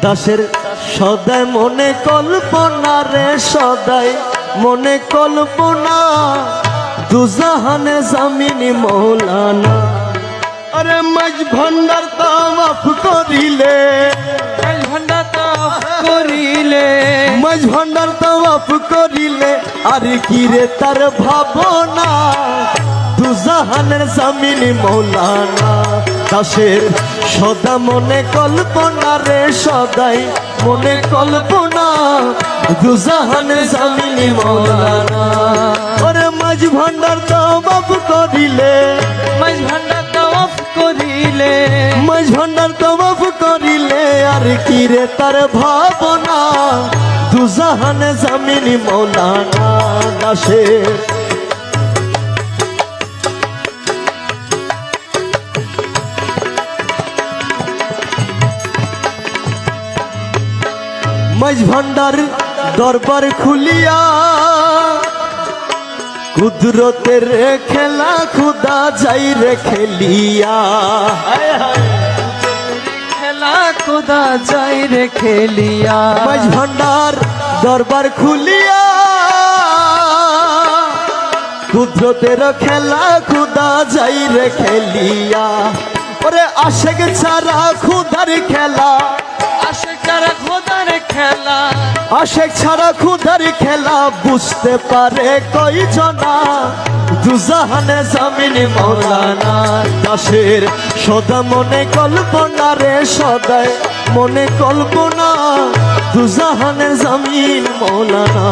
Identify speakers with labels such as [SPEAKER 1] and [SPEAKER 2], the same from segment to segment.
[SPEAKER 1] দাসের সদাই মনে কল্পনা রে সদাই মনে কল্পনা দুজাহানে জামিনী মৌলানা। আরে মাঝ ভান্ডার তাওয়াফ করিলে মাঝ ভান্ডার তাওয়াফ করিলে আর কি রে তার ভাবনা দুজাহানের জামিনী মৌলানা। দাসের সদা মনে কল্পনা রে সদাই মনে কল্পনা দুজাহানের জামিনী মৌলানা। ওরে মাঝ ভান্ডার তাওয়াফ করিলে
[SPEAKER 2] মাঝ ভান্ডার তাওয়াফ করিলে
[SPEAKER 1] মাঝ ভান্ডার তাওয়াফ করিলে আর কি রে তার ভাবনা দুজাহানে জামিনী মৌলানা। দাসের মাঝ ভান্ডার দরবার খুলিয়া কুদরতের খেলা খুদা যাই রে খেলিয়া।
[SPEAKER 2] খেলা খুদা যাই রে খেলিয়া।
[SPEAKER 1] মাঝ ভান্ডার দরবার খুলিয়া কুদরতের খেলা খুদা যাই রে খেলিয়া। ওরে আশেক ছাড়া খুদার খেলা
[SPEAKER 2] আশেক ছাড়া খুদার খেলা
[SPEAKER 1] আশেক ছাড়া খুদার খেলা বুঝতে পারে কয়জনা দুজাহানে জামিনী মৌলানা। দাসের সদা মনে কল্পনা রে সদাই মনে কল্পনা দুজাহানে জামিন মৌলানা।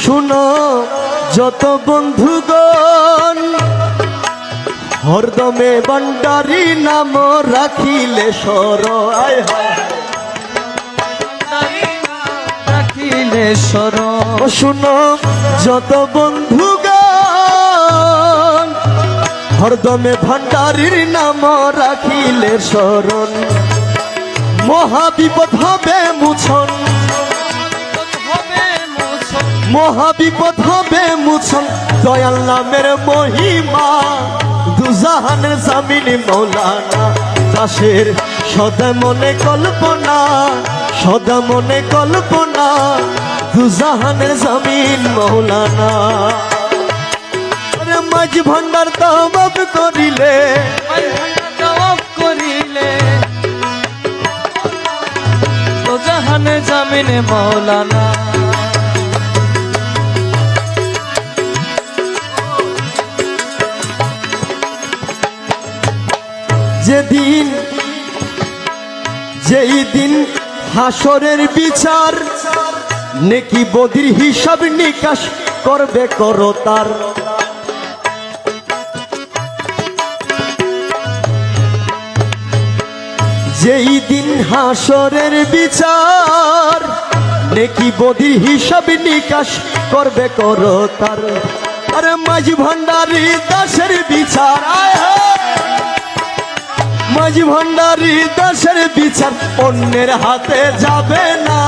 [SPEAKER 1] শুনো যত বন্ধুগণ হরদমে ভান্ডারি নাম রাখিলে সর। আয় হায়
[SPEAKER 2] রাখিলে সর।
[SPEAKER 1] শুনো যত বন্ধুগণ হরদমে ভান্ডারির নাম রাখিলে স্মরণ মহাবিপদ হবে মুছন মহাবিপদ হবে মুছন দয়াল নামের মহিমা দুজাহানের জামিনী মৌলানা। দাসের সদা মনে কল্পনা সদা মনে কল্পনা দুজাহানের জামিন মৌলানা। মাঝ ভান্ডার তাওয়াফ করিলে
[SPEAKER 2] দুজাহানের জামিনে মৌলানা।
[SPEAKER 1] যেদিন যেই দিন হাসরের বিচার নেকি বদির হিসাব নিকাশ করবে করতার। যেই দিন হাসরের বিচার নেকি বদির হিসাব নিকাশ করবে করতার। আরে মাঝ ভান্ডারি দাসের বিচার মাঝ ভান্ডারি দাসের বিচার অন্যের হাতে যাবে না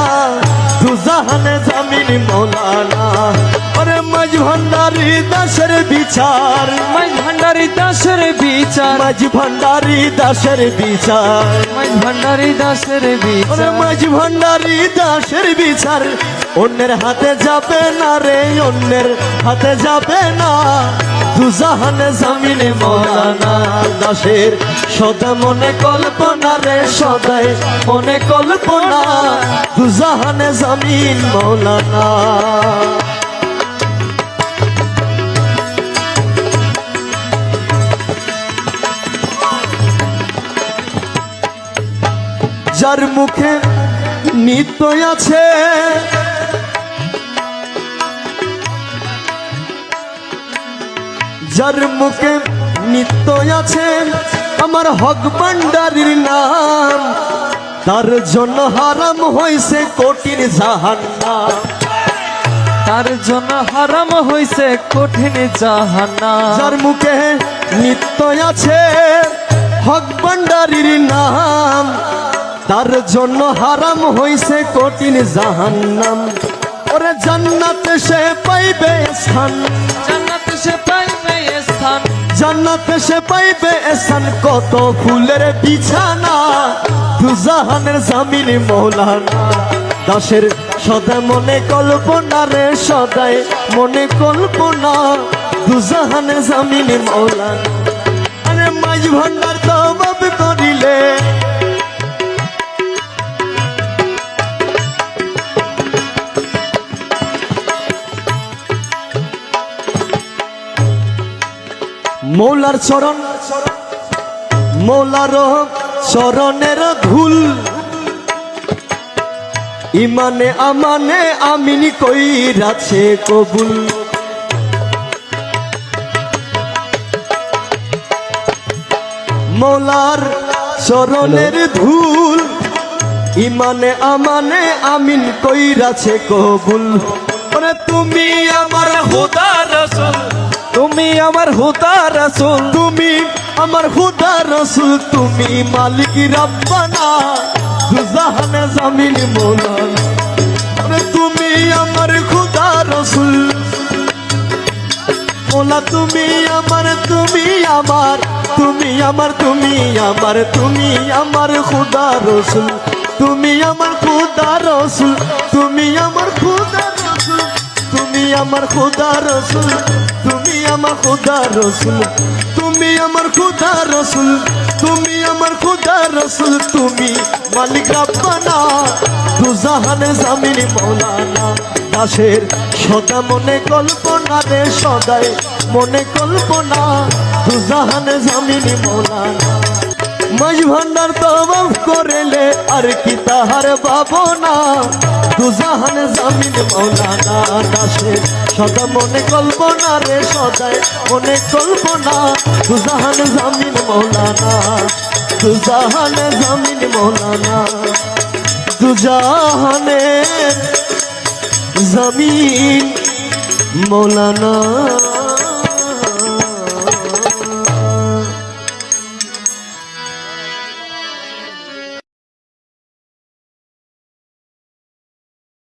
[SPEAKER 1] দুজাহানে জামিনী মৌলানা। আরে মাঝ ভান্ডারি দাসের বিচার
[SPEAKER 2] মাঝ ভান্ডারি দাসের বিচার
[SPEAKER 1] মাঝ ভান্ডারি দাসের বিচার
[SPEAKER 2] মাঝ ভান্ডারি দাসের বিচার
[SPEAKER 1] মাঝ ভান্ডারি দাসের বিচার অন্যের হাতে যাবে না রে অন্যের হাতে যাবে না দুজাহানে জামিনে মৌলানা। দাসের সদা মনে কল্পনা রে সদাই মনে কল্পনা দুজাহানে জামিন মৌলানা। যার মুখে নিত্য আছে যার মুখে নিত্য আছে আমার হক ভান্ডারির নাম তার জন্য হারাম হইছে কঠিন জাহান্নাম
[SPEAKER 2] তার জন্য হারাম হইছে কঠিন জাহান্নাম
[SPEAKER 1] যার মুখে নিত্য আছে হক ভান্ডারির নাম তার জন্য হারাম হইছে কঠিন জাহান্নাম ওরে জান্নাতে সে পাইবে স্থান
[SPEAKER 2] জান্নাতে সে পাইবে স্থান
[SPEAKER 1] জান্নাতে সে পাইবে স্থান কত ফুলের বিছানা দুজাহানের জামিন মৌলানা দাসের সদা মনে কল্পনা রে সদাই মনে কল্পনা দুজাহানের জামিন মৌলানা আরে মাঝ ভান্ডার তবাব করিলে মৌলার চরণ মৌলার চরণের ধুল ইমানে আমানে আমিন কইরাছে কবুল মৌলার চরণের ধুল ইমানে আমানে আমিন কইরাছে কবুল ওরে তুমি আমার
[SPEAKER 2] খুদা রাসূল তুমি আমার খুদা রাসূল
[SPEAKER 1] তুমি আমার খুদা রসুল তুমি মালিক রব্বানা দুজাহানে জামিন মৌলানা আরে তুমি আমার খুদা রসুল মোলা তুমি আমার তুমি আমার তুমি আমার তুমি আমার তুমি আমার খুদা রসুল তুমি আমার খুদা রসুল তুমি আমার খুদা রসুল তুমি আমার খুদা রসুল তুমি আমার খুদা রসুল তুমি আমার খুদা রসুল তুমি আমার খুদা রসুল তুমি মালিক রব্বানা দুজাহানে জামিন মৌলানা দাসের সদা মনে কল্পনা রে সদাই মনে কল্পনা দুজাহানে জামিন মৌলানা মাঝ ভান্ডার তওয়াব করেলে আর কি তাহার ভাবনা দুজাহান জামিন মৌলানা দাসের সদা মনে কল্পনা রে সদাই মনে কল্পনা দুজাহান জামিন মৌলানা দুজাহান জামিন মৌলানা দুজাহানের জামিন মৌলানা।